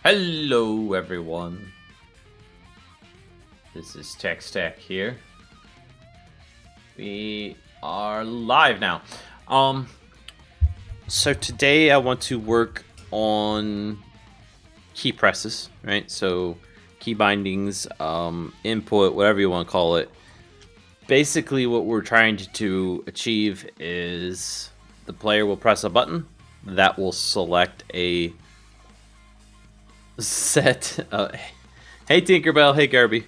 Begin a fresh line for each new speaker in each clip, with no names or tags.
Hello everyone, this is TechStack here. We are live now. So today I want to work on key presses, right? So key bindings, input, whatever you want to call it. Basically what we're trying to achieve is the player will press a button that will select a set. Hey Tinkerbell, hey Garby.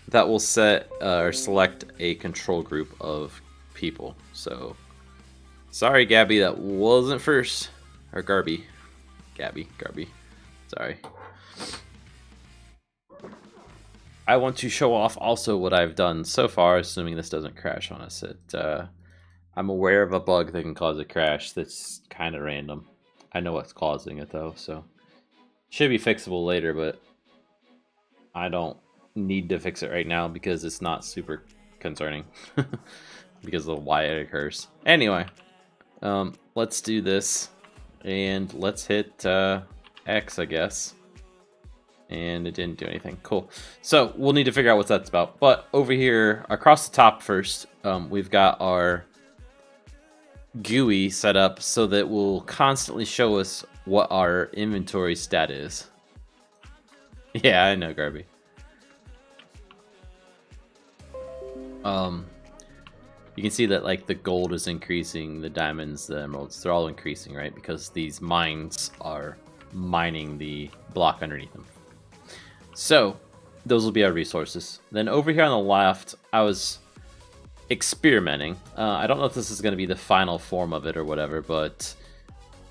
That will set or select a control group of people. So, sorry Gabby, that wasn't first. Or Garby. Garby. Sorry. I want to show off also what I've done so far, assuming this doesn't crash on us. I'm aware of a bug that can cause a crash that's kind of random. I know what's causing it though, so should be fixable later, but I don't need to fix it right now because it's not super concerning because of why it occurs. Anyway, let's do this and let's hit X, I guess. And it didn't do anything. Cool. So we'll need to figure out what that's about. But over here, across the top first, we've got our GUI set up so that will constantly show us what our inventory stat is. Yeah, I know, Garby. You can see that like the gold is increasing, the diamonds, the emeralds, they're all increasing, right? Because these mines are mining the block underneath them. So those will be our resources. Then over here on the left, I was experimenting. I don't know if this is going to be the final form of it or whatever, but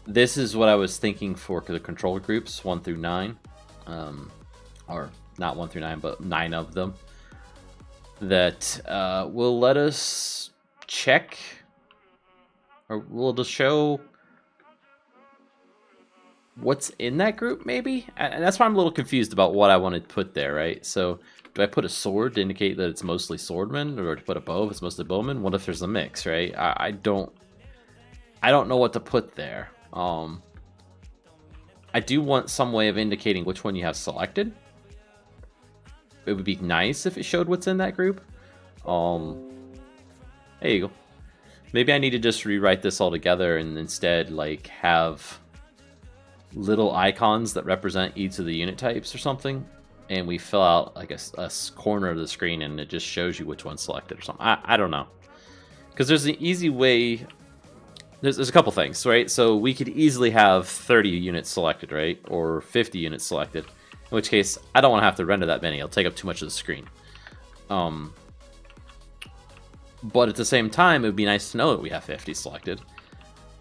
this is what I was thinking for the control groups 1 through 9, or not 1 through 9, but 9 of them. That will let us check, or will just show what's in that group, maybe? And that's why I'm a little confused about what I want to put there, right? So do I put a sword to indicate that it's mostly swordmen, or to put a bow if it's mostly bowmen? What if there's a mix, right? I don't know what to put there. I do want some way of indicating which one you have selected. It would be nice if it showed what's in that group. There you go. Maybe I need to just rewrite this all together and instead like have little icons that represent each of the unit types or something, and we fill out like a corner of the screen and it just shows you which one's selected or something. I don't know, because there's an easy way. There's a couple things, right? So we could easily have 30 units selected, right? Or 50 units selected. In which case, I don't want to have to render that many. It'll take up too much of the screen. But at the same time, it would be nice to know that we have 50 selected.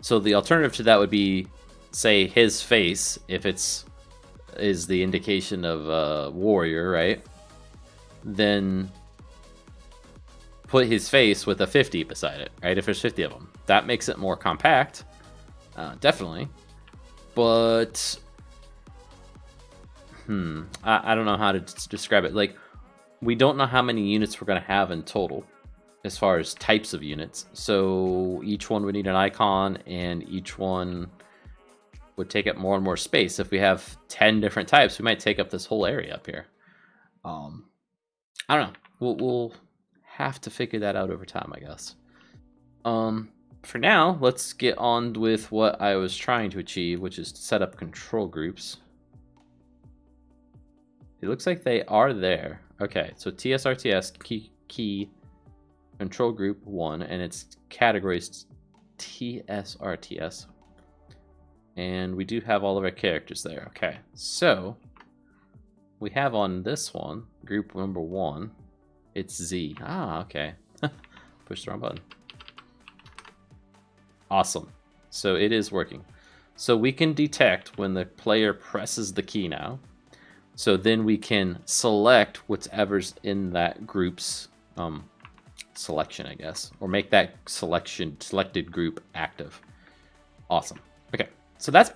So the alternative to that would be, say, his face, if it's is the indication of a warrior, right? Then put his face with a 50 beside it, right? If there's 50 of them. That makes it more compact, definitely. But I don't know how to describe it. Like, we don't know how many units we're going to have in total as far as types of units. So each one would need an icon, and each one would take up more and more space. If we have 10 different types, we might take up this whole area up here. I don't know. We'll have to figure that out over time, I guess. For now, let's get on with what I was trying to achieve, which is to set up control groups. It looks like they are there. Okay, so TSRTS key control group 1, and its categories TSRTS. And we do have all of our characters there. Okay, so we have on this one, group number 1, it's Z. Ah, okay. Push the wrong button. Awesome. So it is working. So we can detect when the player presses the key now. So then we can select whatever's in that group's selection, I guess, or make that selected group active. Awesome. Okay, so that's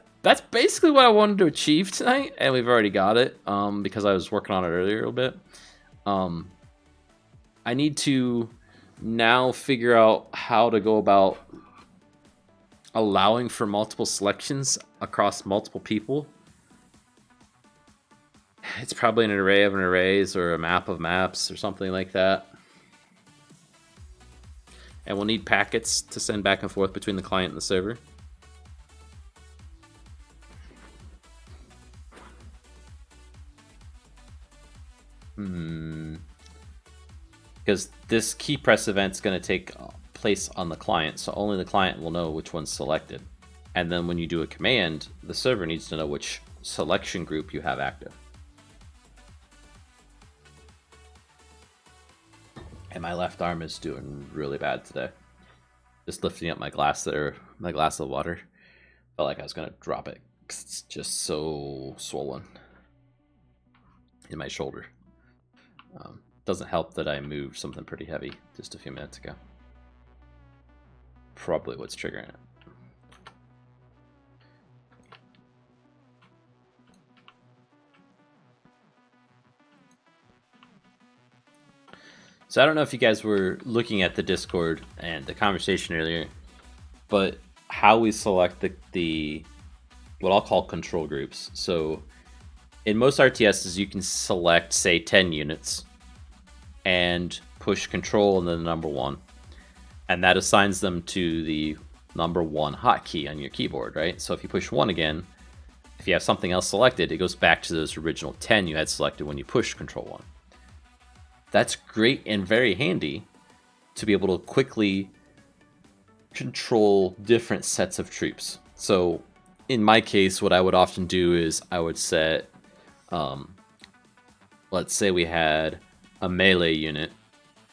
basically what I wanted to achieve tonight, and we've already got it because I was working on it earlier a little bit. I need to now figure out how to go about allowing for multiple selections across multiple people It's probably an array of arrays or a map of maps or something like that. And we'll need packets to send back and forth between the client and the server. Because this key press event is going to take place on the client, so only the client will know which one's selected. And then when you do a command, the server needs to know which selection group you have active. And my left arm is doing really bad today. Just lifting up my glass of water. Felt like I was gonna drop it. It's just so swollen in my shoulder. Doesn't help that I moved something pretty heavy just a few minutes ago. Probably what's triggering it. So I don't know if you guys were looking at the Discord and the conversation earlier, but how we select the what I'll call control groups. So in most RTSs, you can select, say, 10 units and push control and then the number 1. And that assigns them to the number 1 hotkey on your keyboard, right? So if you push 1 again, if you have something else selected, it goes back to those original 10 you had selected when you pushed control 1. That's great and very handy to be able to quickly control different sets of troops. So in my case, what I would often do is I would set, let's say we had a melee unit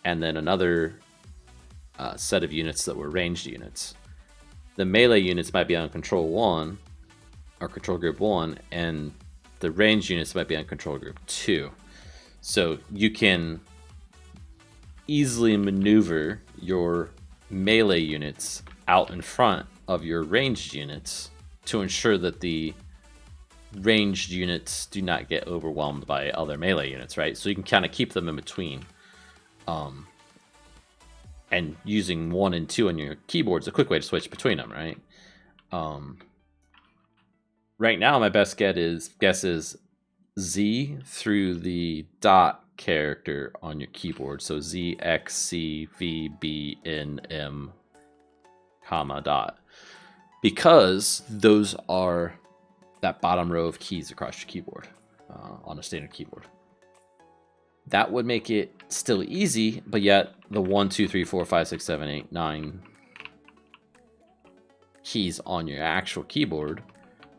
and then another set of units that were ranged units. The melee units might be on control 1 or control group 1, and the ranged units might be on control group 2. So you can easily maneuver your melee units out in front of your ranged units to ensure that the ranged units do not get overwhelmed by other melee units, right? So you can kind of keep them in between. And using 1 and 2 on your keyboard is a quick way to switch between them, right? Right now, my best guess is Z through the dot character on your keyboard. So Z, X, C, V, B, N, M, comma, dot. Because those are that bottom row of keys across your keyboard on a standard keyboard. That would make it still easy, but yet the 1, 2, 3, 4, 5, 6, 7, 8, 9 keys on your actual keyboard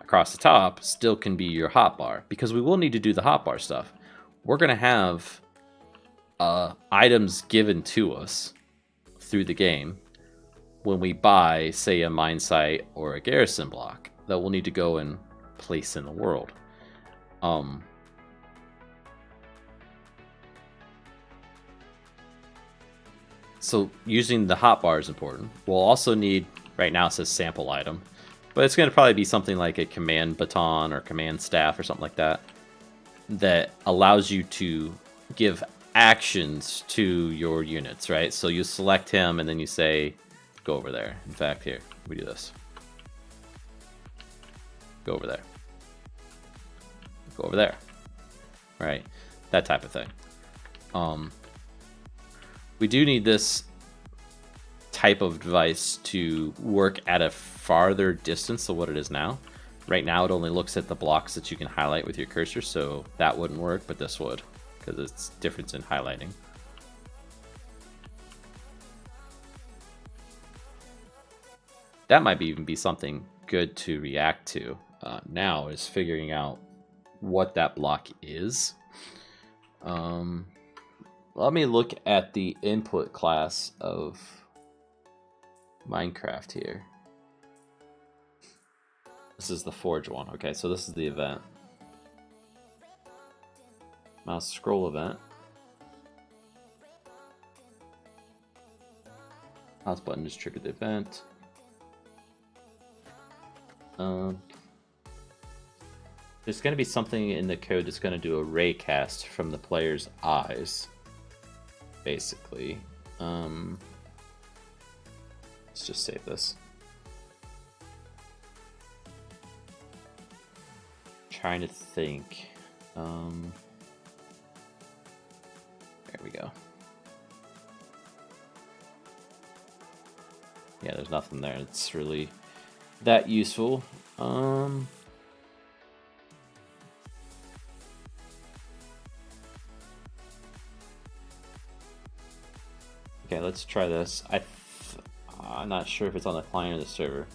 across the top still can be your hotbar, because we will need to do the hotbar stuff. We're going to have items given to us through the game when we buy, say, a mine site or a garrison block that we'll need to go and place in the world. So using the hotbar is important. We'll also need, right now it says sample item, but it's going to probably be something like a command baton or command staff or something like that, that allows you to give actions to your units, right? So you select him and then you say, go over there. In fact, here, we do this. Go over there. Go over there. Right? That type of thing. We do need this type of device to work at a farther distance than what it is now. Right now, it only looks at the blocks that you can highlight with your cursor, so that wouldn't work, but this would, because it's difference in highlighting. That might even be something good to react to now, is figuring out what that block is. Let me look at the input class of Minecraft here. This is the Forge one. Okay, so this is the event. Mouse scroll event. Mouse button just triggered the event. There's going to be something in the code that's going to do a ray cast from the player's eyes, basically. Let's just save this. Trying to think. There we go. Yeah, there's nothing there. It's really that useful. Okay, let's try this. I'm not sure if it's on the client or the server.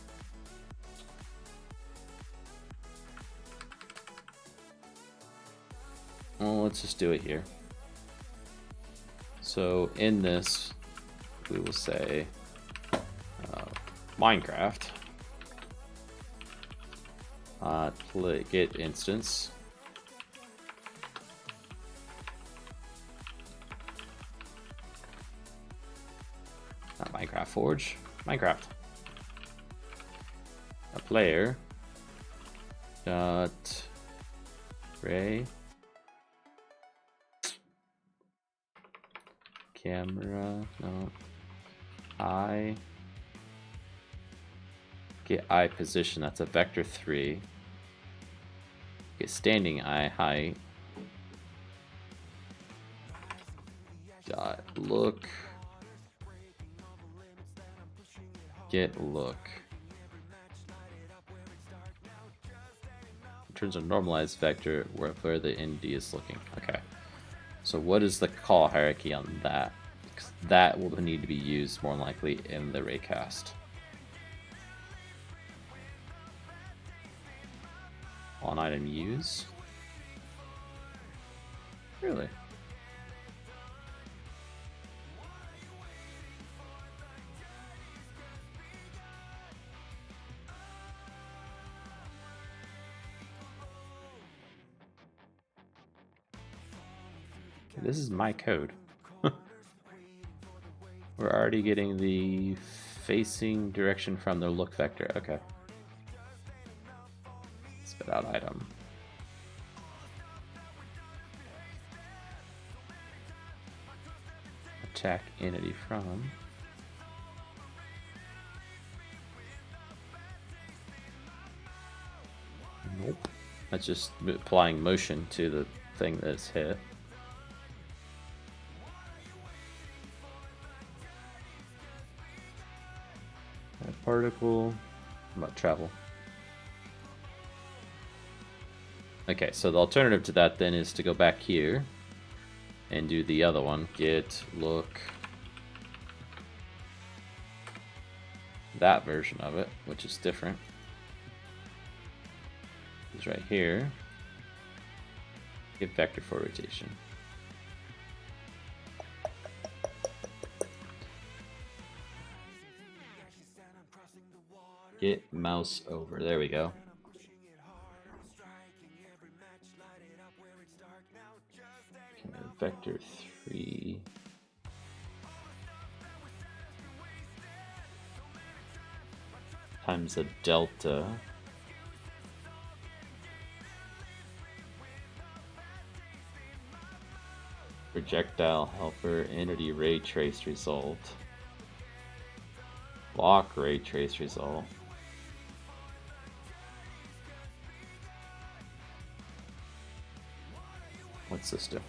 Well, let's just do it here. So in this, we will say Minecraft get instance. Not Minecraft Forge, Minecraft. A player dot ray camera, no, I get eye position, that's a vector 3. Get standing eye height dot look get look in terms of normalized vector where the ND is looking. Okay, so what is the call hierarchy on that? Because that will need to be used more likely in the raycast. On item use. Really? This is my code. We're already getting the facing direction from the look vector. Okay. Spit out item. Attack entity from. Nope. That's just applying motion to the thing that's hit. Particle. How about travel? Okay, so the alternative to that then is to go back here and do the other one. Get look that version of it, which is different. It's right here. Get vector for rotation. Get mouse over. There we go. Okay, vector 3. Times a delta. Projectile helper entity ray trace result. Block ray trace result. What's this do?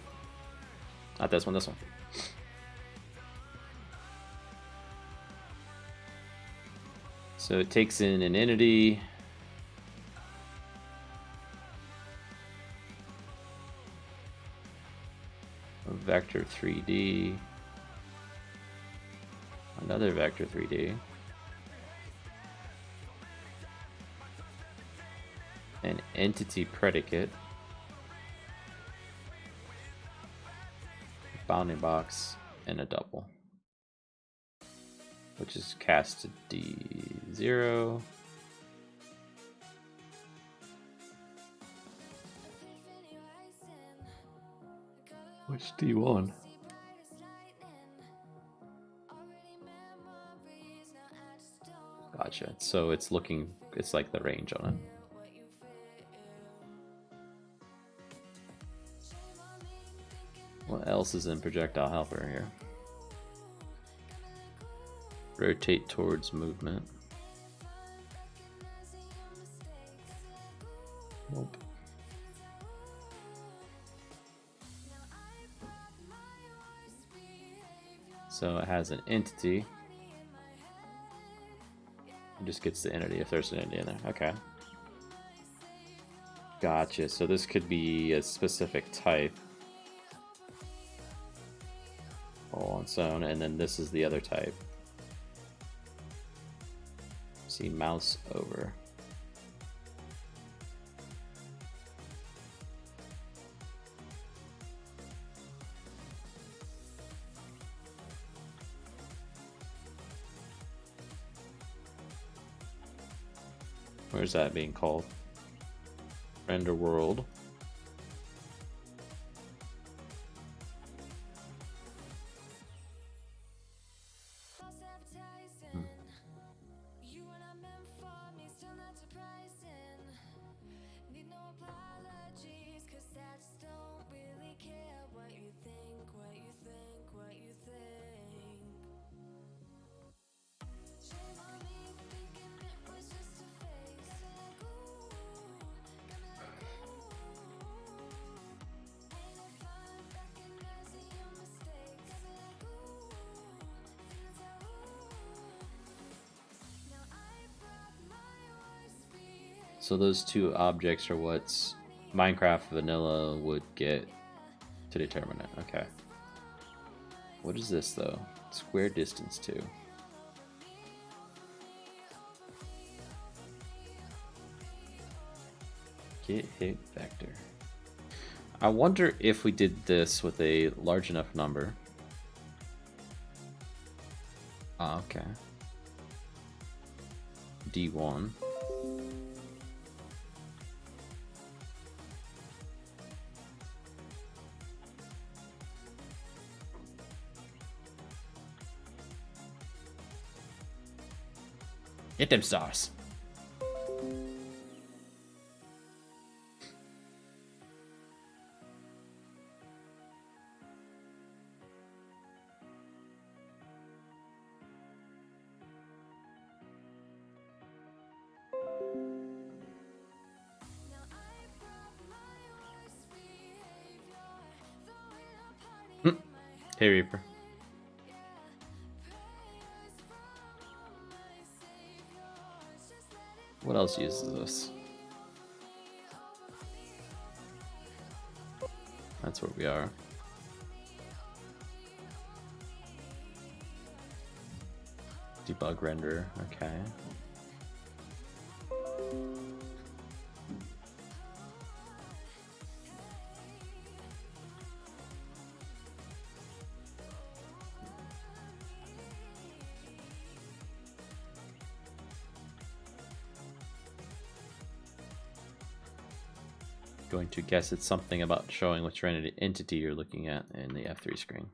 Not this one, this one. So it takes in an entity. A vector 3D. Another vector 3D. An entity predicate. Bounding box and a double, which is cast to D0. Which D1? Gotcha. So it's looking, it's like the range on it. What else is in projectile helper here? Rotate towards movement. Nope. So it has an entity. It just gets the entity if there's an entity in there. Okay. Gotcha. So this could be a specific type all on its own, and then this is the other type. See, mouse over. Where's that being called? Render world. So those two objects are what Minecraft Vanilla would get to determine it. Okay. What is this though? Square distance to. Get hit vector. I wonder if we did this with a large enough number. Ah, okay. D1. Hit them stars. Hey Reaper. What else uses this? That's where we are. Debug render, okay. Going to guess it's something about showing which entity you're looking at in the F3 screen.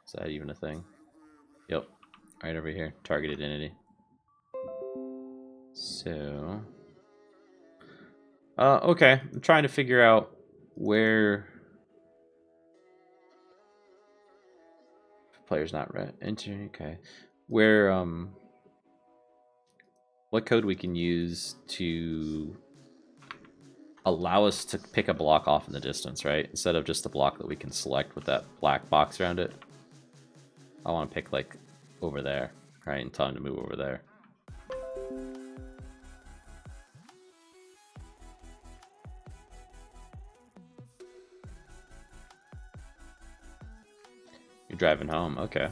Is that even a thing? Yep, right over here, targeted entity. So, okay, I'm trying to figure out where player's not right. Enter, okay, where what code we can use to allow us to pick a block off in the distance, right? Instead of just a block that we can select with that black box around it. I want to pick like over there, right? And tell him to move over there. You're driving home, okay.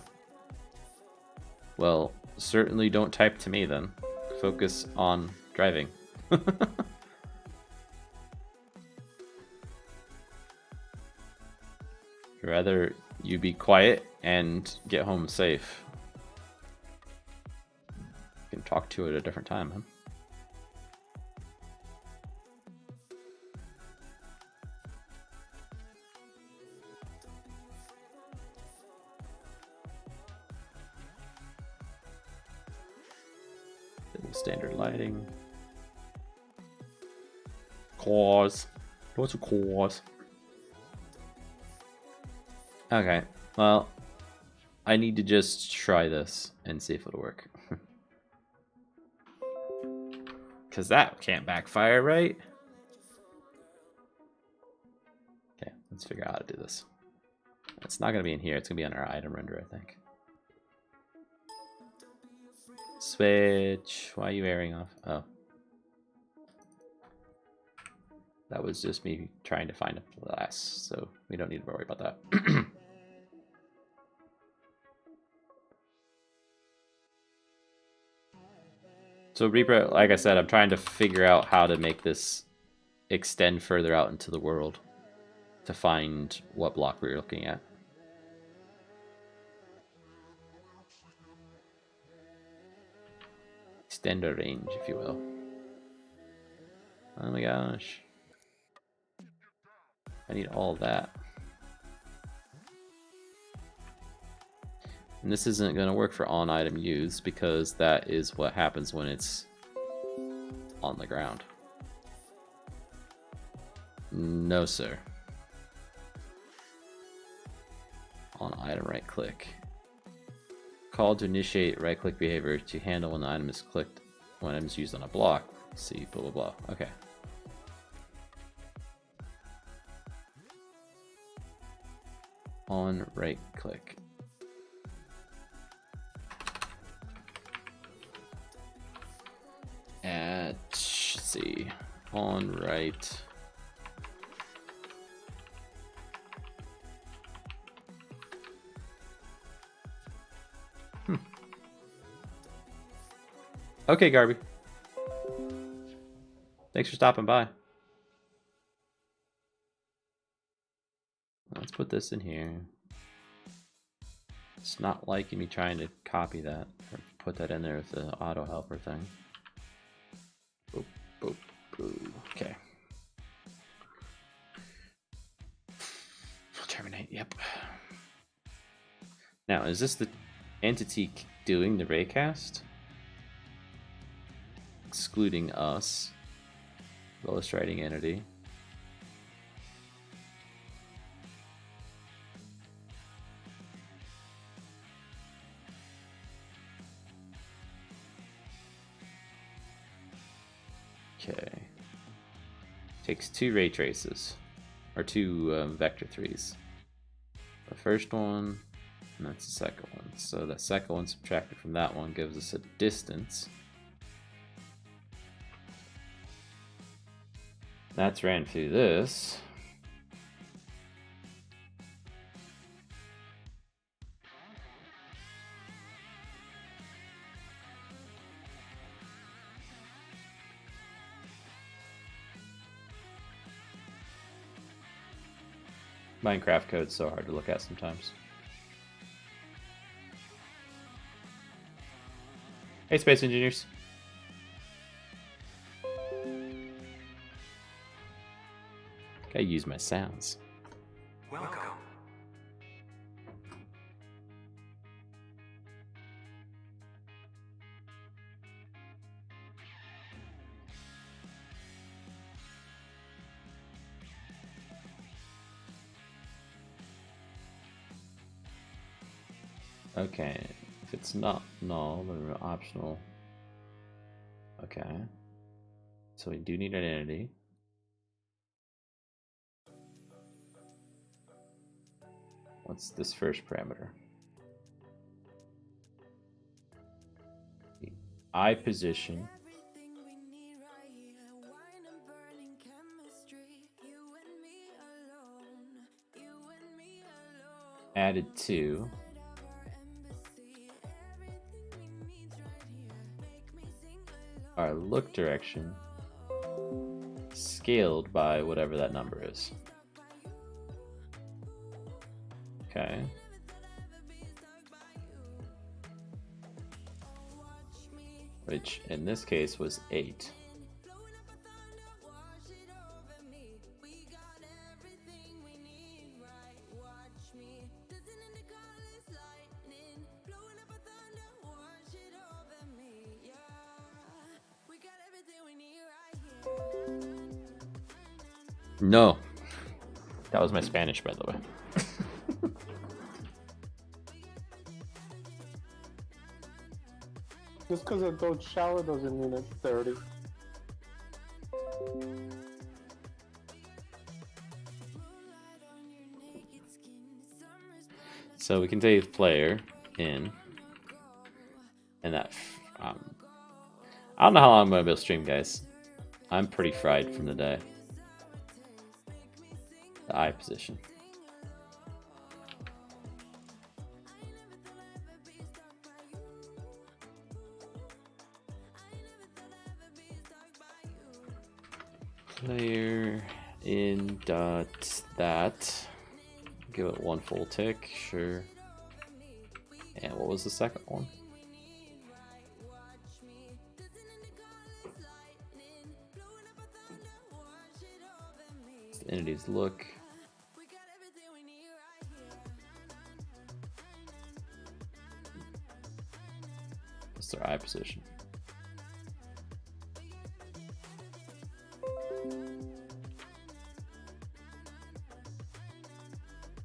Well, certainly don't type to me then. Focus on driving. Rather you be quiet and get home safe. You can talk to it at a different time, huh? Standard lighting. Cause. What's a cause? Okay, well, I need to just try this and see if it'll work. Because that can't backfire, right? Okay, let's figure out how to do this. It's not gonna be in here. It's gonna be on our item render, I think. Switch. Why are you airing off? Oh. That was just me trying to find a glass, so we don't need to worry about that. So Reaper, like I said, I'm trying to figure out how to make this extend further out into the world to find what block we're looking at. Extend our range, if you will. Oh my gosh. I need all that. And this isn't going to work for on item use because that is what happens when it's on the ground. No, sir. On item right click. Call to initiate right click behavior to handle when the item is clicked, when item is used on a block. See, blah, blah, blah. Okay. On right click. Let's see, on right. Okay, Garby. Thanks for stopping by. Let's put this in here. It's not liking me trying to copy that or put that in there with the auto helper thing. Boop, boop, boop. Okay. Terminate, yep. Now, is this the entity doing the raycast? Excluding us. Lowest writing entity. Okay. Takes 2 ray traces, or 2 vector 3s. The first one, and that's the second one. So the second one subtracted from that one gives us a distance. That's ran through this. Minecraft code's so hard to look at sometimes. Hey, Space Engineers. Gotta use my sounds.
Welcome.
Okay, if it's not null, then optional. Okay, so we do need an entity. What's this first parameter? The eye position. Added to. Our look direction scaled by whatever that number is. Okay. Which in this case was 8. No. That was my Spanish, by the way.
Just because I don't shower doesn't mean it's dirty.
So we can take player in, and that. I don't know how long I'm going to be able to stream, guys. I'm pretty fried from the day. The eye position. Player in dot that. Give it one full tick, sure. And what was the second one? The entities look. What's their eye position?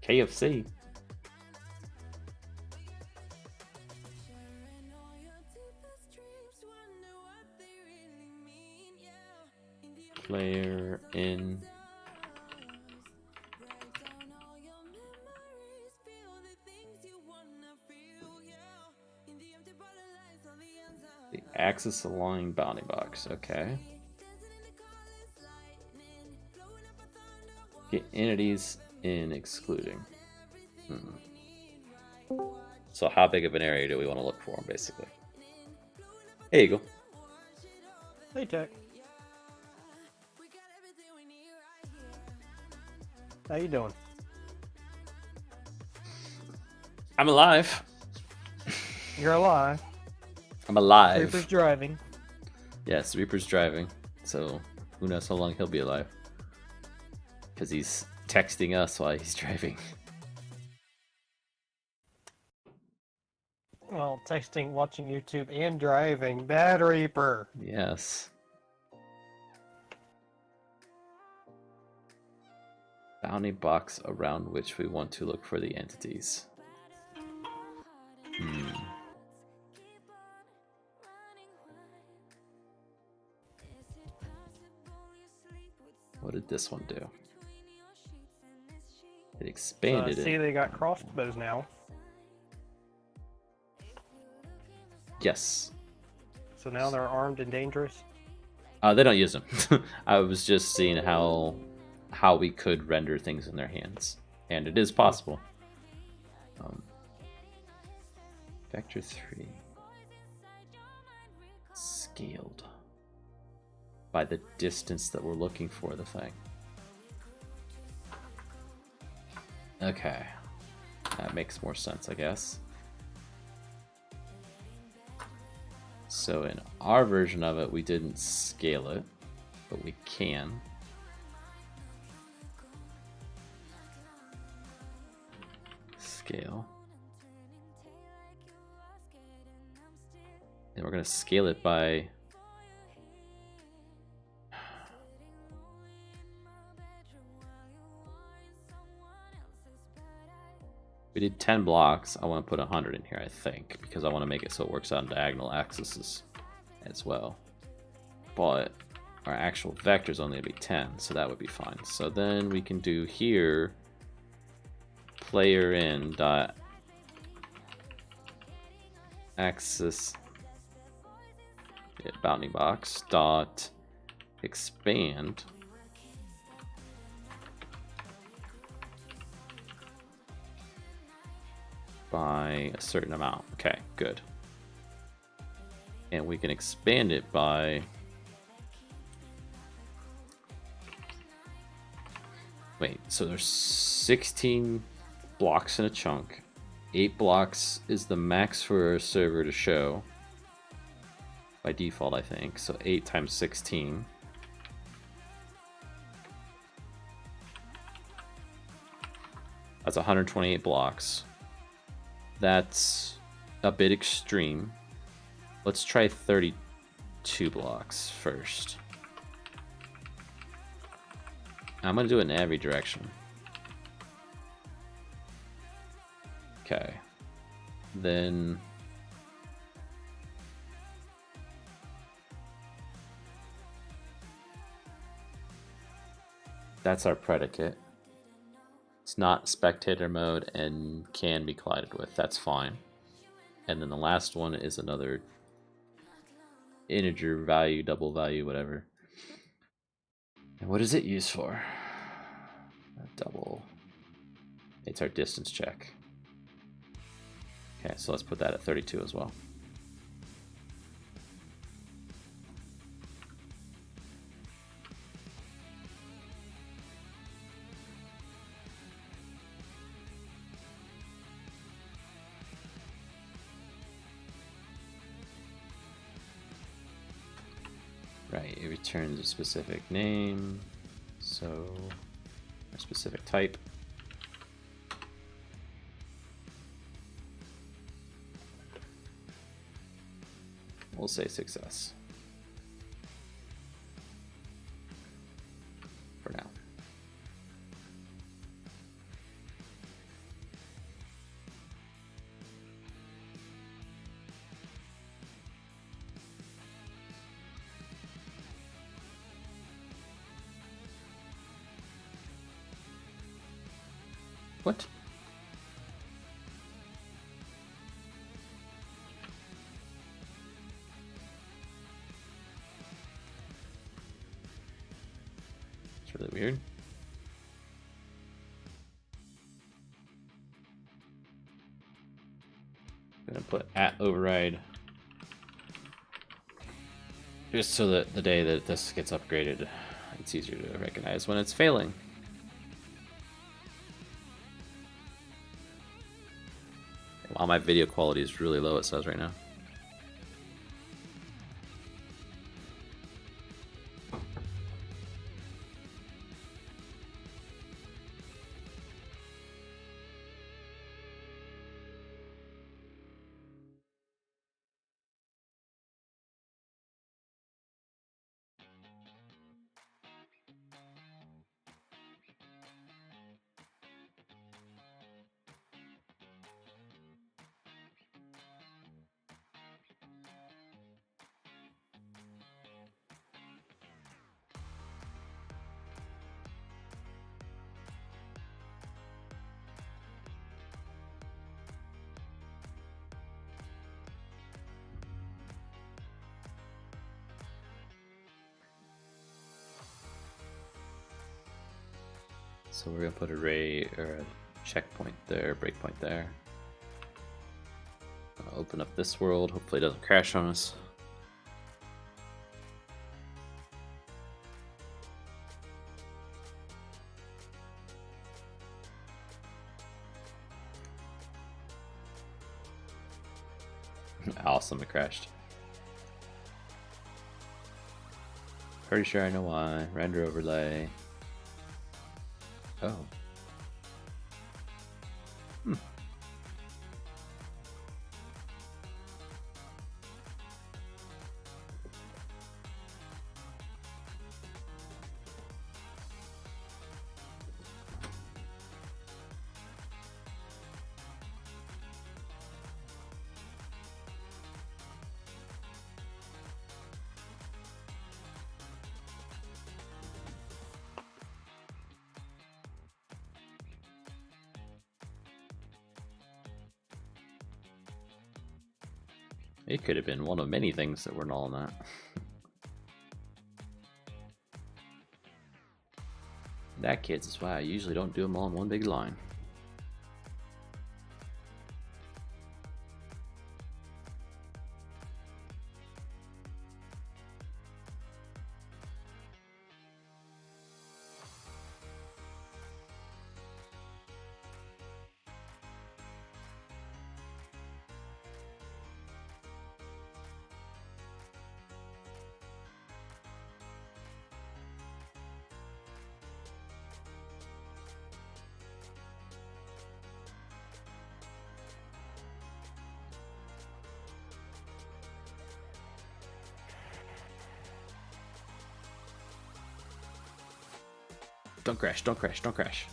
KFC. Player in. The axis aligned bounding box. Okay. Get entities in excluding. So how big of an area do we want to look for, basically? Hey, Eagle.
Hey, Tech. How you doing?
I'm alive.
You're alive.
I'm alive.
Reaper's driving.
Yes, Reaper's driving. So who knows how long he'll be alive. Because he's texting us while he's driving.
Well, texting, watching YouTube, and driving. Bad Reaper.
Yes. Bounding box around which we want to look for the entities. What did this one do? It expanded
See,
it.
they got crossbows now.
Yes.
So now they're armed and dangerous.
They don't use them. I was just seeing how we could render things in their hands, and it is possible. Vector 3 scaled by the distance that we're looking for the thing. Okay, that makes more sense, I guess. So in our version of it, we didn't scale it, but we can. Scale. And we're going to scale it by... We did 10 blocks. I want to put 100 in here, I think, because I want to make it so it works on diagonal axes as well. But our actual vector is only going to be 10, so that would be fine. So then we can do here player in dot axis bounding box dot expand by a certain amount. Okay, good. And we can expand it by... Wait, so there's 16 blocks in a chunk. 8 blocks is the max for a server to show. By default, I think. So 8 times 16. That's 128 blocks. That's a bit extreme. Let's try 32 blocks first. I'm going to do it in every direction. Okay. Then... that's our predicate. Let's it's not spectator mode and can be collided with. That's fine. And then the last one is another integer value, double value, whatever. And what is it used for? Double. It's our distance check. Okay, so let's put that at 32 as well. Right, it returns a specific name, so a specific type. We'll say success for now. What? It's really weird. I'm gonna put at override just so that the day that this gets upgraded, it's easier to recognize when it's failing. Wow, my video quality is really low, it says right now. So we're gonna put array or a checkpoint there, breakpoint there. I'll open up this world, hopefully it doesn't crash on us. Awesome, it crashed. Pretty sure I know why. Render overlay. Oh. Hmm. It could have been one of many things that were null in that. That, kids, is why I usually don't do them all in one big line. Don't crash, don't crash, don't crash.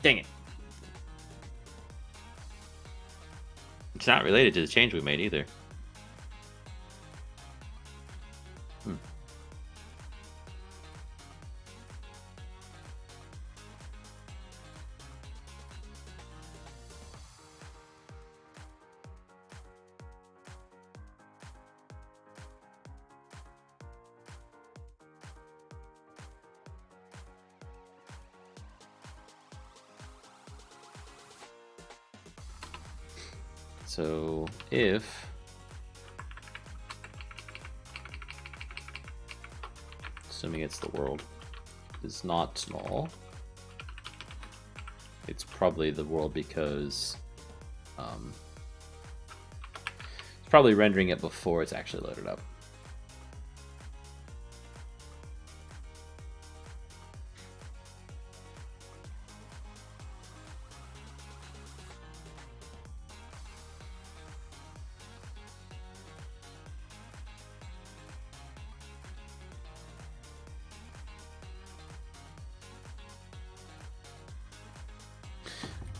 Dang it. It's not related to the change we made either. So if assuming it's the world is not small, it's probably the world because it's probably rendering it before it's actually loaded up.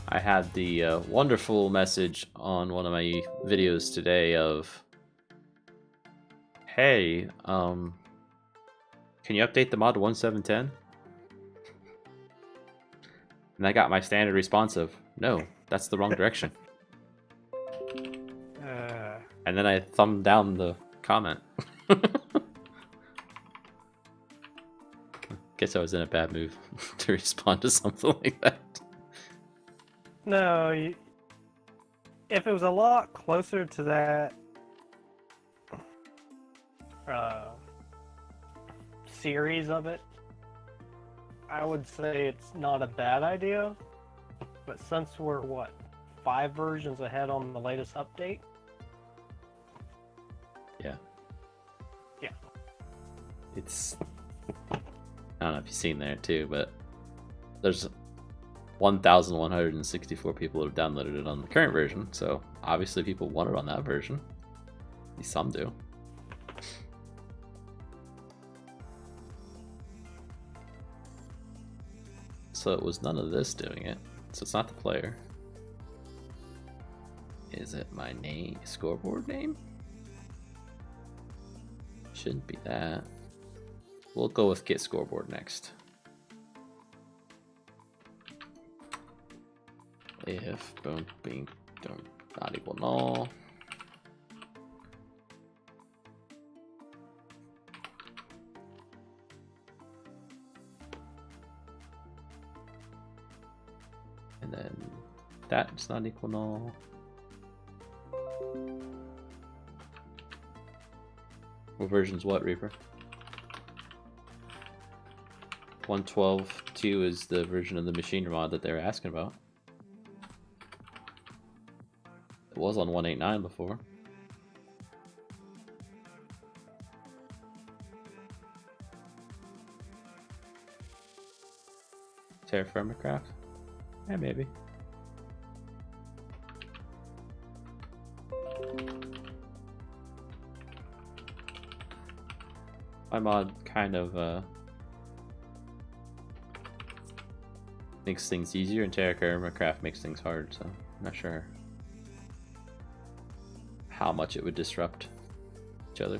I had the wonderful message on one of my videos today of, hey, can you update the mod to 1.7.10? And I got my standard response of, no, that's the wrong direction. And then I thumbed down the comment. Guess I was in a bad mood to respond to something like that.
No, if it was a lot closer to that series of it, I would say it's not a bad idea. But since we're, what, 5 versions ahead on the latest update?
Yeah.
Yeah.
It's... I don't know if you've seen there too, but there's 1,164 people who have downloaded it on the current version, so obviously people want it on that version. At least some do. So it was none of this doing it. So it's not the player. Is it my name, scoreboard name? Shouldn't be that. We'll go with get scoreboard next. If boom being don't not equal null. And then that's not equal null. What version's what, Reaper? 1.12.2 is the version of the machine mod that they were asking about. It was on 1.8.9 before. Terraform Craft? Yeah, maybe. My mod kind of makes things easier, and Terraform Craft makes things hard, so I'm not sure how much it would disrupt each other.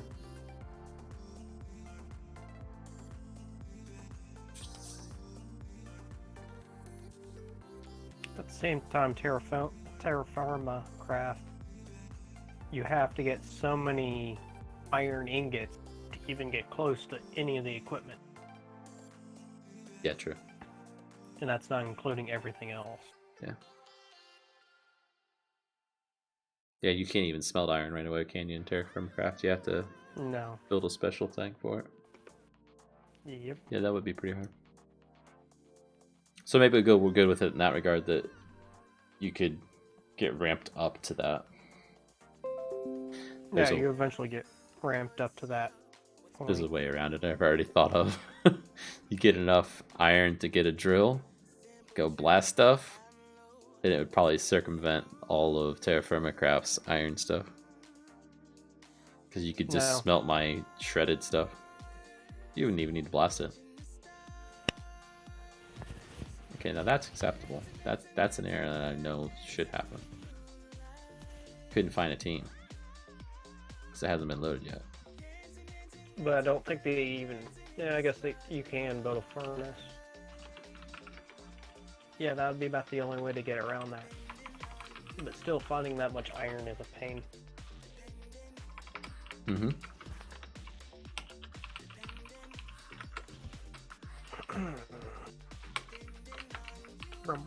At the same time, Terraform Craft, you have to get so many iron ingots to even get close to any of the equipment.
Yeah, true.
And that's not including everything else.
Yeah. Yeah, you can't even smelt iron right away, can you, in Terraform Craft? You have to
No.
build a special thing for it.
Yep.
Yeah, that would be pretty hard. So maybe we're good with it in that regard, that you could get ramped up to that.
Yeah, you eventually get ramped up to that point.
There's a way around it I've already thought of. You get enough iron to get a drill, go blast stuff, and it would probably circumvent all of Terraform Craft's iron stuff. Because you could just smelt my shredded stuff. You wouldn't even need to blast it. Okay, now that's acceptable. That's an error that I know should happen. couldn't find a team because it hasn't been loaded yet.
But I don't think they even. Yeah, I guess you can build a furnace. Yeah, that would be about the only way to get around that. But still, finding that much iron is a pain.
Mm-hmm.
Grumble,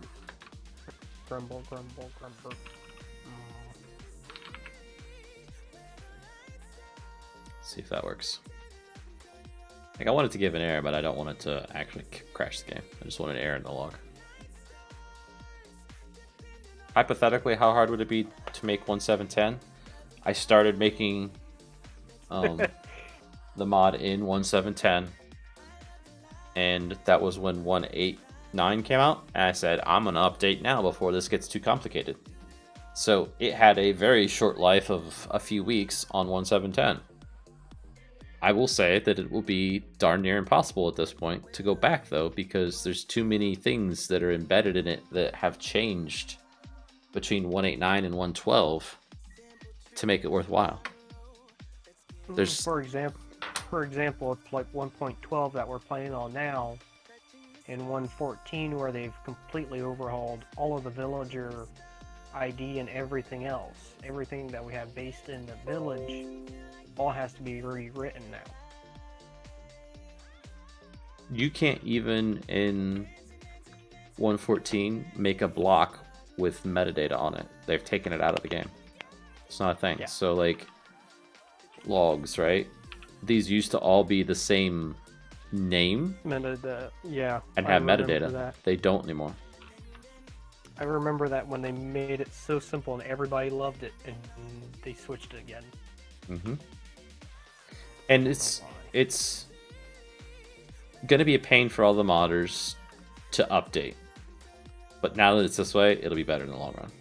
grumble, grumble, grumble.
See if that works. Like, I want it to give an error, but I don't want it to actually crash the game. I just want an error in the log. Hypothetically, how hard would it be to make 1.7.10? I started making the mod in 1.7.10, and that was when 1.8.9 came out, and I said, I'm going to update now before this gets too complicated. So it had a very short life of a few weeks on 1.7.10. I will say that it will be darn near impossible at this point to go back, though, because there's too many things that are embedded in it that have changed between 1.8.9 and 1.12 to make it worthwhile. There's,
for example, it's like 1.12 that we're playing on now, and 1.14 where they've completely overhauled all of the villager ID and everything else. Everything that we have based in the village all has to be rewritten now.
you can't even in 1.14 make a block with metadata on it. They've taken it out of the game. It's not a thing.
Yeah.
So like logs, right? These used to all be the same name
Yeah.
and
I
have
remember
metadata.
that.
They don't anymore.
I remember that when they made it so simple and everybody loved it, and they switched it again.
Mm-hmm. And it's gonna be a pain for all the modders to update. But now that it's this way, it'll be better in the long run.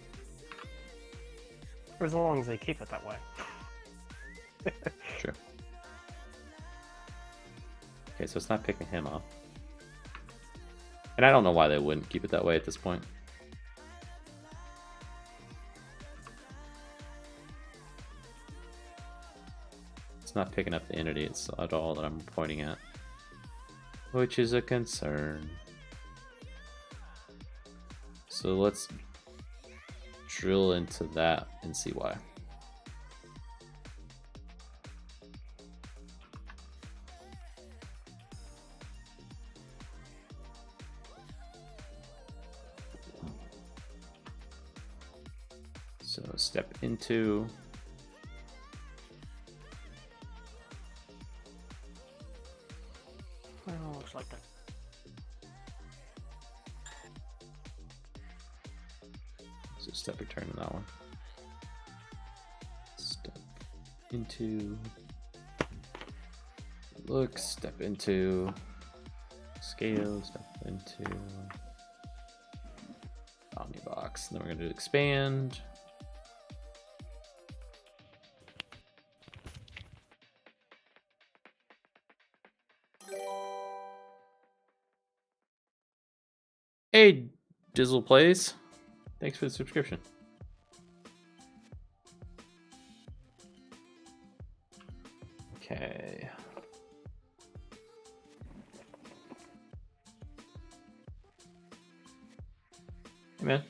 For as long as they keep it that way.
Sure. Okay, so it's not picking him up. And I don't know why they wouldn't keep it that way at this point. It's not picking up the entity at all that I'm pointing at, which is a concern. So let's drill into that and see why. So step into.
Well, looks like that.
So step return in that one. Step into. Look, step into. Scale, step into. Omnibox. And then we're going to do expand. Hey, Dizzle Plays. Thanks for the subscription. Okay. Hey, man.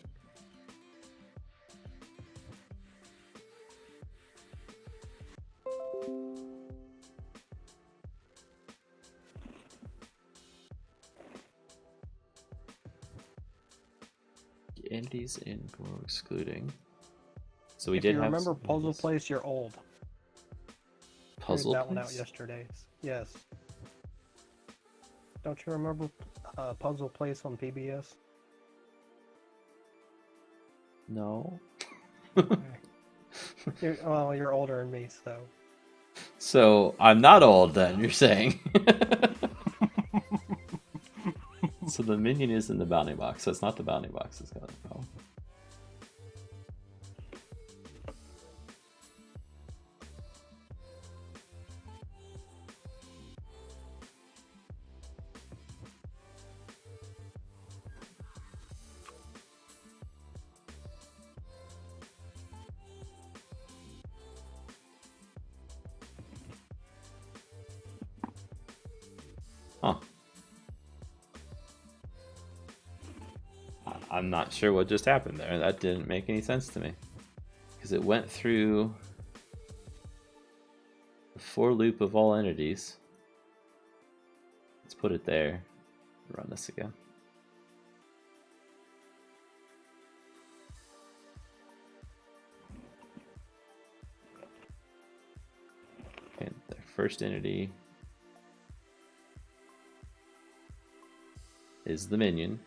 Entities in below excluding. So we
If
did
you
have
remember
some
Puzzle
entities.
Place, you're old.
Puzzle
Figured that one out
Place?
yesterday. Yes. Don't you remember Puzzle Place on PBS?
No.
You're older than me, so.
So I'm not old then, you're saying. So the minion is in the bounty box, so it's not the bounty box that's got the problem. Huh. I'm not sure what just happened there. That didn't make any sense to me. Because it went through the for loop of all entities. Let's put it there. Run this again. And the first entity is the minion.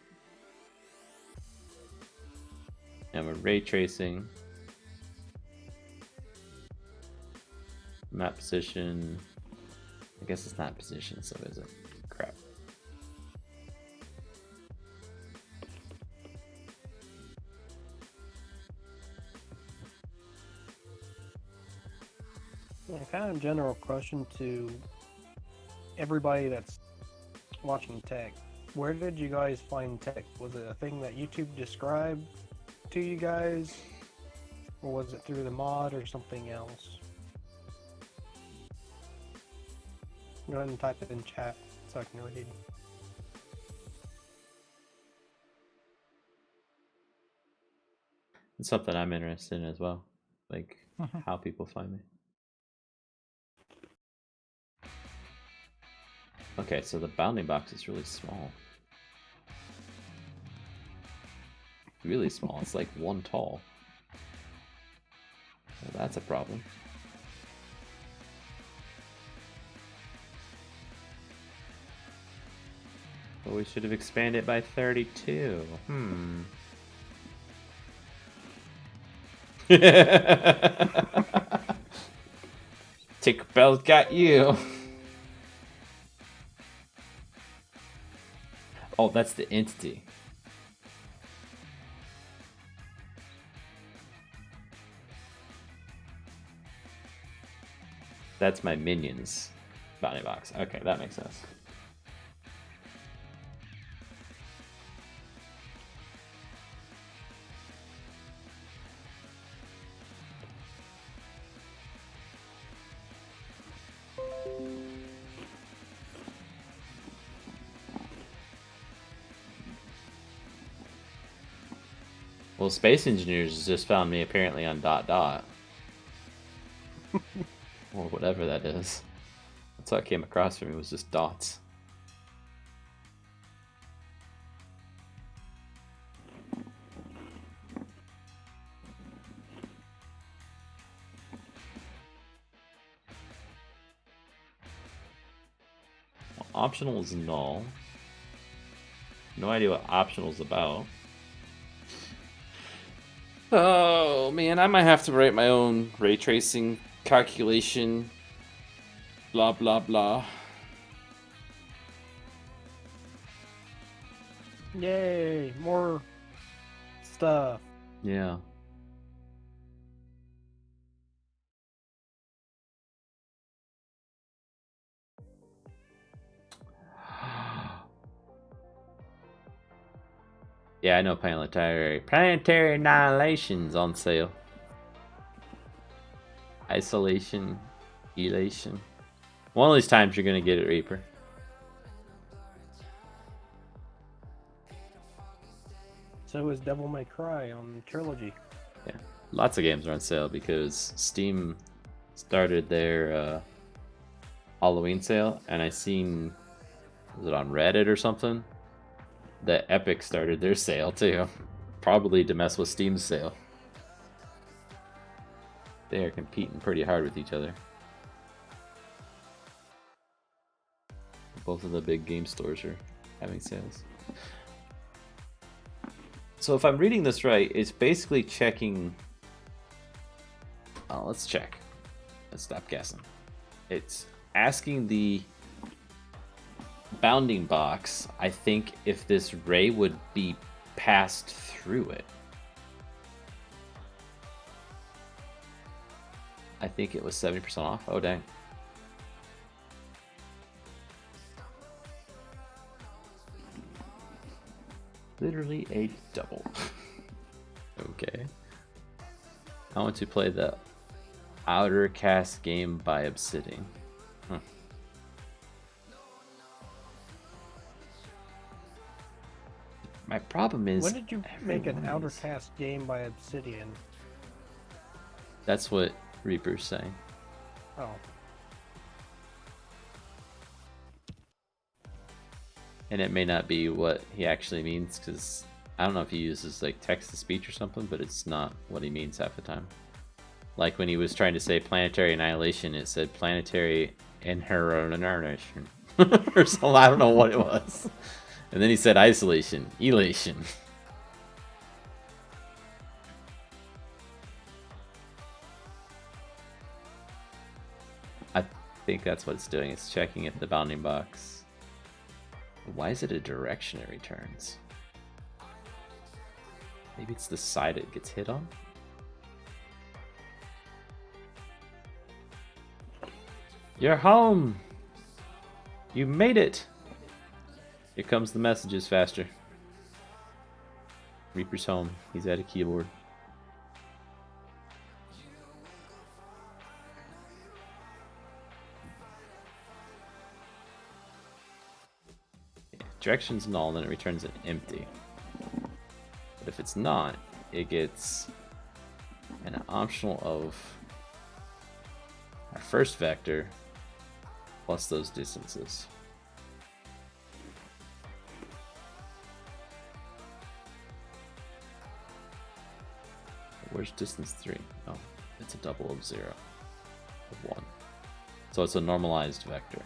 And we're ray tracing map position. I guess it's not position, so is it? Crap.
Yeah, kind of general question to everybody that's watching tech. Where did you guys find tech? Was it a thing that YouTube described to you guys? Or was it through the mod or something else? Go ahead and type it in chat so I can read.
It's something I'm interested in as well. Like how people find me. Okay, so the bounding box is really small. Really small. It's like one tall. Well, that's a problem. But we should have expanded by 32. Tinkerbell's got you. Oh, that's the entity. That's my minions bounty box. Okay, that makes sense. Well, Space Engineers just found me apparently on ... or whatever that is. That's what came across for me, was just dots. Well, optional is null. No idea what optional is about. Oh man, I might have to write my own ray tracing calculation. Blah blah blah.
Yay! More stuff.
Yeah. Yeah, I know planetary annihilation's on sale. Isolation, elation. One of these times you're gonna get it, Reaper.
So is Devil May Cry on Trilogy.
Yeah, lots of games are on sale because Steam started their Halloween sale, and I seen, was it on Reddit or something, that Epic started their sale too, probably to mess with Steam's sale. They are competing pretty hard with each other. Both of the big game stores are having sales. So if I'm reading this right, it's basically checking... Oh, let's check. Let's stop guessing. It's asking the bounding box, I think, if this ray would be passed through it. I think it was 70% off. Oh, dang. Literally a double. Okay. I want to play the Outer Cast game by Obsidian. My problem is...
When did you make an
everyone
Outer
is-
Cast game by Obsidian?
That's what Reaper's saying.
Oh.
And it may not be what he actually means, because I don't know if he uses like text-to-speech or something, but it's not what he means half the time. Like when he was trying to say planetary annihilation, it said planetary annihilation. Or something, I don't know what it was. And then he said isolation, elation. I think that's what it's doing. It's checking if the bounding box. Why is it a direction it returns? Maybe it's the side it gets hit on? You're home! You made it! Here comes the messages faster. Reaper's home. He's at a keyboard. Direction's null, then it returns it empty. But if it's not, it gets an optional of our first vector plus those distances. Where's distance 3? Oh, it's a double of 0, of 1. So it's a normalized vector.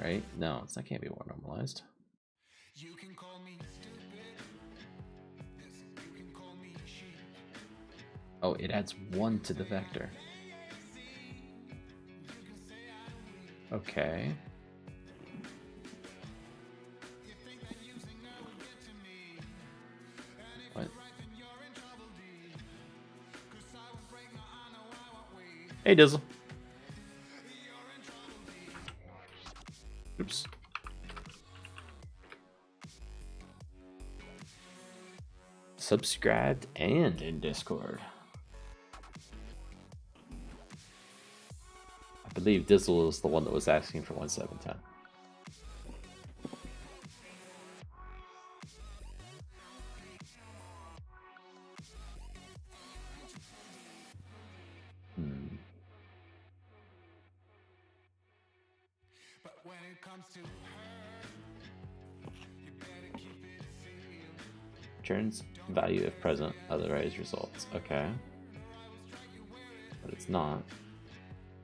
Right? No, that can't be more normalized. You can call me stupid. You can call me sheep. Oh, it adds 1 to the vector. Okay. What? Hey, Dizzle. Oops. Subscribed and in Discord. I believe Dizzle is the one that was asking for 1710. But when it comes to her, you better keep it sealed. Returns value if present, otherwise results. Okay. But it's not.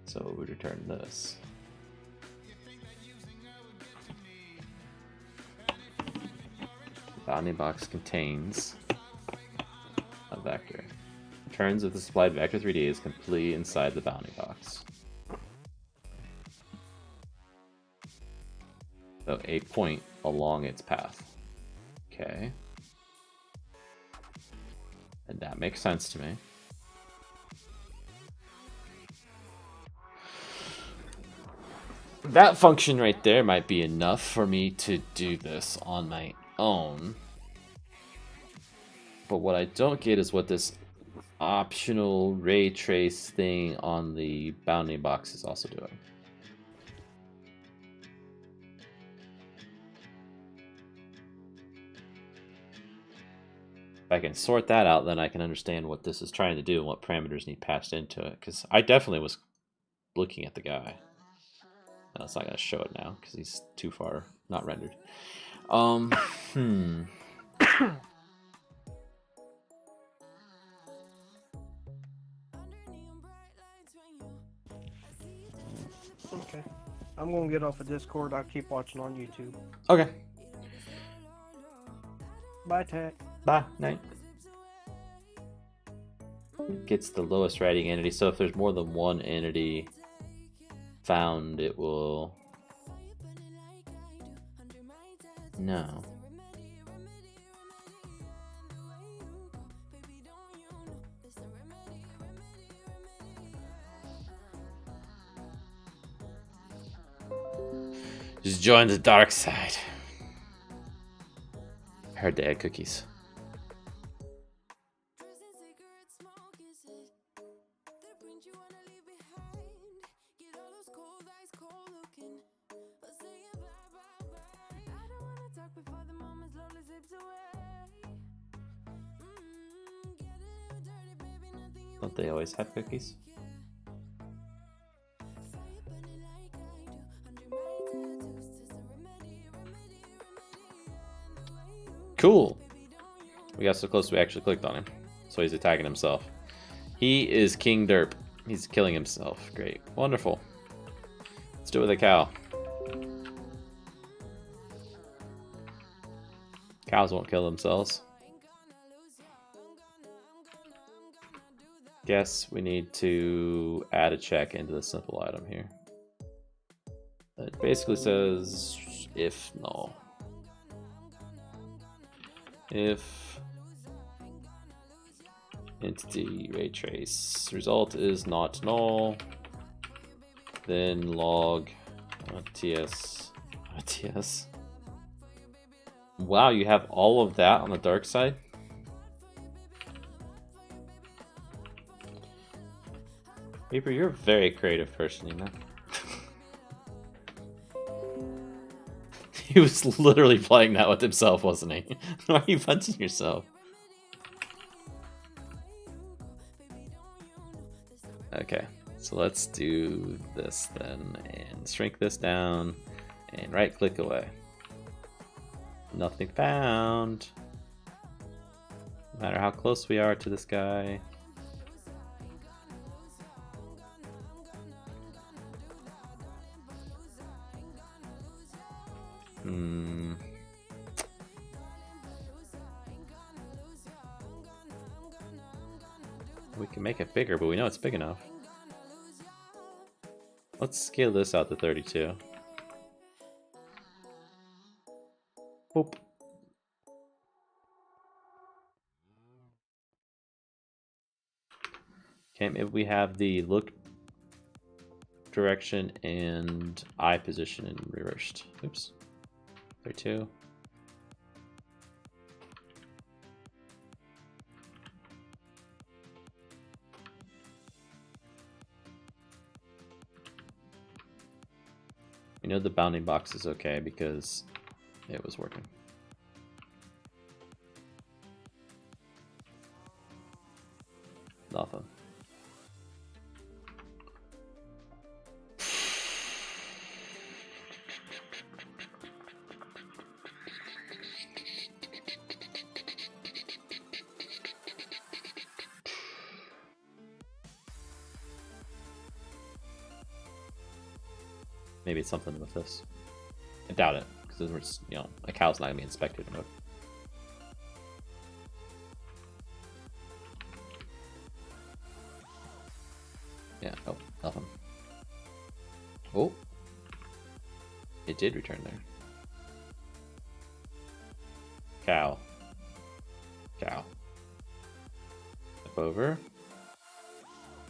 So it would return this. The bounding box contains a vector. Returns if the supplied vector 3D is completely inside the bounding box. So a point along its path. Okay. And that makes sense to me. That function right there might be enough for me to do this on my own. But what I don't get is what this optional ray trace thing on the bounding box is also doing. If I can sort that out, then I can understand what this is trying to do and what parameters need passed into it. Because I definitely was looking at the guy. No, it's not going to show it now because he's too far not rendered.
Okay. I'm gonna get off of Discord. I'll keep watching on YouTube.
Okay.
Bye, Tech.
Bye. Night. Gets the lowest writing entity. So if there's more than one entity found, it will... No. Just join the dark side. I heard they had cookies. Don't they always have cookies? Cool. We got so close we actually clicked on him. So he's attacking himself. He is King Derp. He's killing himself. Great. Wonderful. Let's do it with a cow. Cows won't kill themselves. Guess we need to add a check into the simple item here. It basically says if null. If entity ray trace result is not null, then log RTS. Wow, you have all of that on the dark side? Reaper, you're a very creative person, you know? He was literally playing that with himself, wasn't he? Why are you punching yourself? Okay, so let's do this then, and shrink this down, and right click away. Nothing found. No matter how close we are to this guy. We can make it bigger, but we know it's big enough. Let's scale this out to 32. Boop. Okay, maybe we have the look direction and eye position in reversed. Oops. 32. We know the bounding box is okay because it was working. Nothing. Maybe it's something with this. I doubt it, because you know, a cow's not gonna be inspected mode. Yeah, oh, nothing. Oh, it did return there. Cow. Cow. Up over.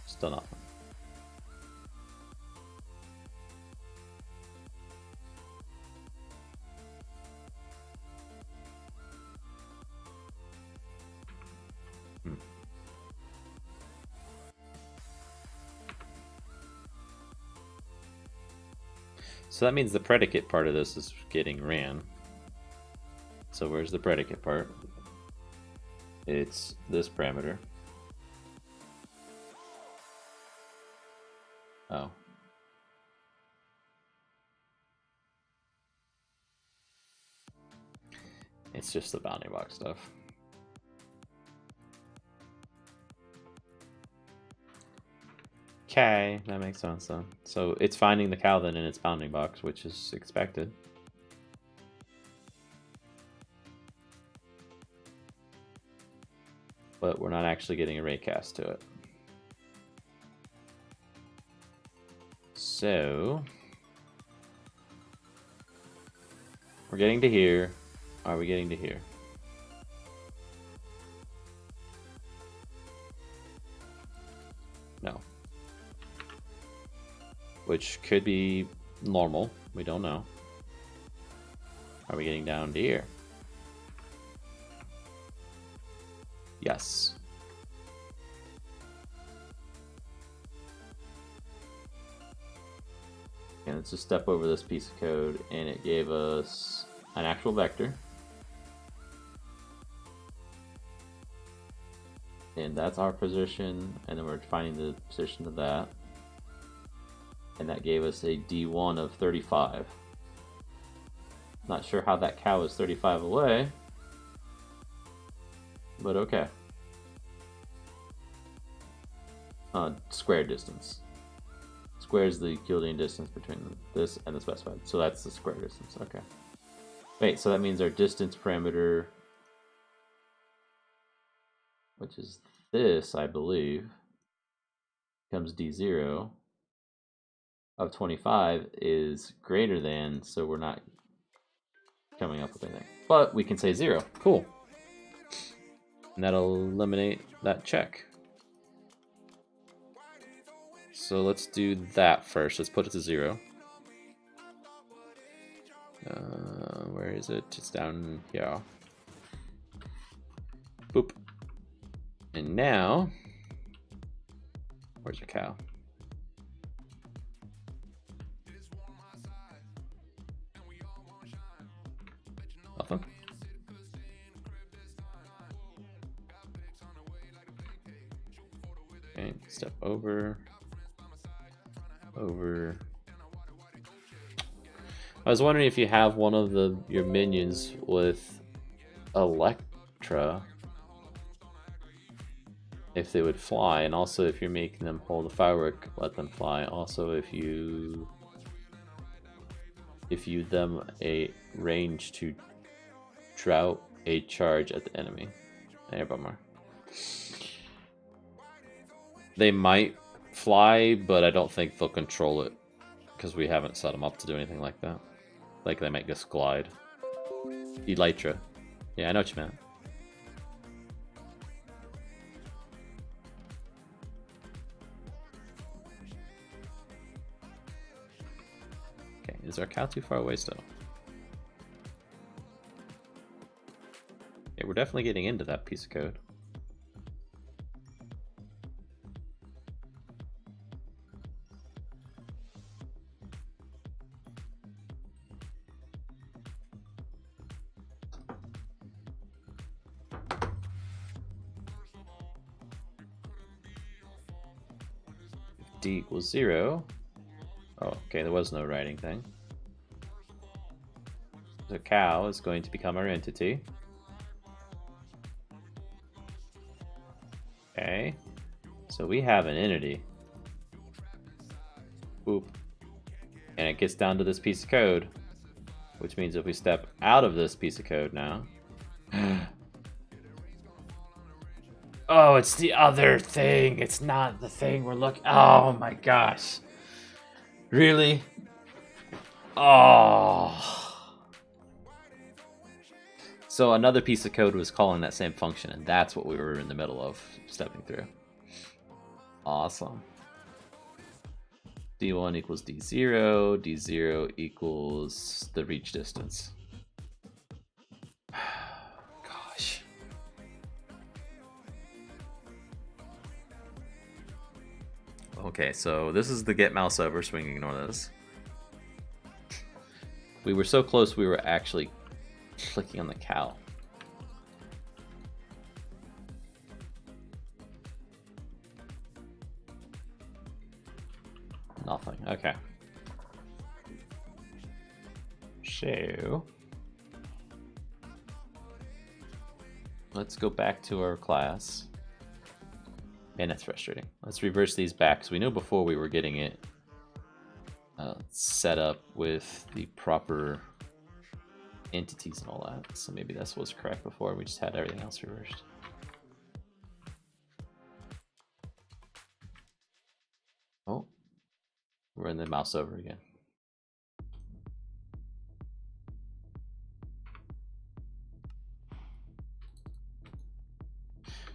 Still nothing. So that means the predicate part of this is getting ran. So where's the predicate part? It's this parameter. Oh. It's just the bounding box stuff. Okay, that makes sense then. So it's finding the cow then in its bounding box, which is expected. But we're not actually getting a raycast to it. So we're getting to here. Are we getting to here? No. Which could be normal. We don't know. Are we getting down to here? Yes. And let's just step over this piece of code, and it gave us an actual vector. And that's our position, and then we're finding the position of that. And that gave us a D1 of 35. Not sure how that cow is 35 away, but okay. Square distance. Square is the Euclidean distance between this and the specified. So that's the square distance. Okay. Wait, so that means our distance parameter, which is this, I believe, becomes D0 of 25 is greater than, so we're not coming up with anything. But we can say 0. Cool. And that'll eliminate that check. So let's do that first. Let's put it to 0. Where is it? It's down here. Boop. And now, where's your cow? Nothing. Okay, step over. Over. I was wondering if you have one of your minions with Electra, if they would fly, and also if you're making them hold a firework, let them fly. Also, if you them a range to drought a charge at the enemy. Hey, bummer. They might fly, but I don't think they'll control it because we haven't set them up to do anything like that. Like they might just glide. Elytra. Yeah, I know what you meant. Okay, is our cow too far away still? Yeah, we're definitely getting into that piece of code. D equals 0. Oh, okay, there was no writing thing. The cow is going to become our entity. Okay, so we have an entity. Boop. And it gets down to this piece of code, which means if we step out of this piece of code now. Oh, it's the other thing. It's not the thing we're looking. Oh my gosh. Really? Oh. So another piece of code was calling that same function, and that's what we were in the middle of stepping through. Awesome. D1 equals D0. D0 equals the reach distance. Gosh. Okay, so this is the get mouse over, so we can ignore this. We were so close we were actually clicking on the cow. Nothing, okay. So let's go back to our class. Man, that's frustrating. Let's reverse these back, because we know before we were getting it set up with the proper entities and all that. So maybe that's what was correct before. We just had everything else reversed. Oh, we're in the mouse over again.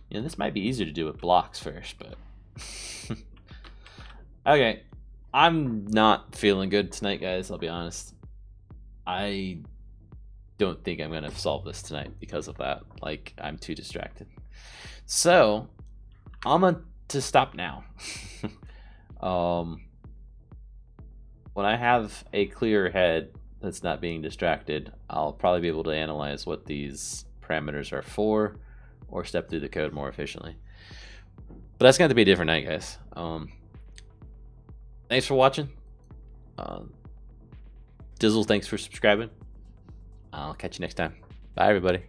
You know, this might be easier to do with blocks first, but okay. I'm not feeling good tonight, guys. I'll be honest. I don't think I'm gonna solve this tonight because of that. Like, I'm too distracted. So I'm going to stop now. When I have a clear head, that's not being distracted, I'll probably be able to analyze what these parameters are for, or step through the code more efficiently. But that's going to be a different night, guys. Thanks for watching. Dizzle, thanks for subscribing. I'll catch you next time. Bye, everybody.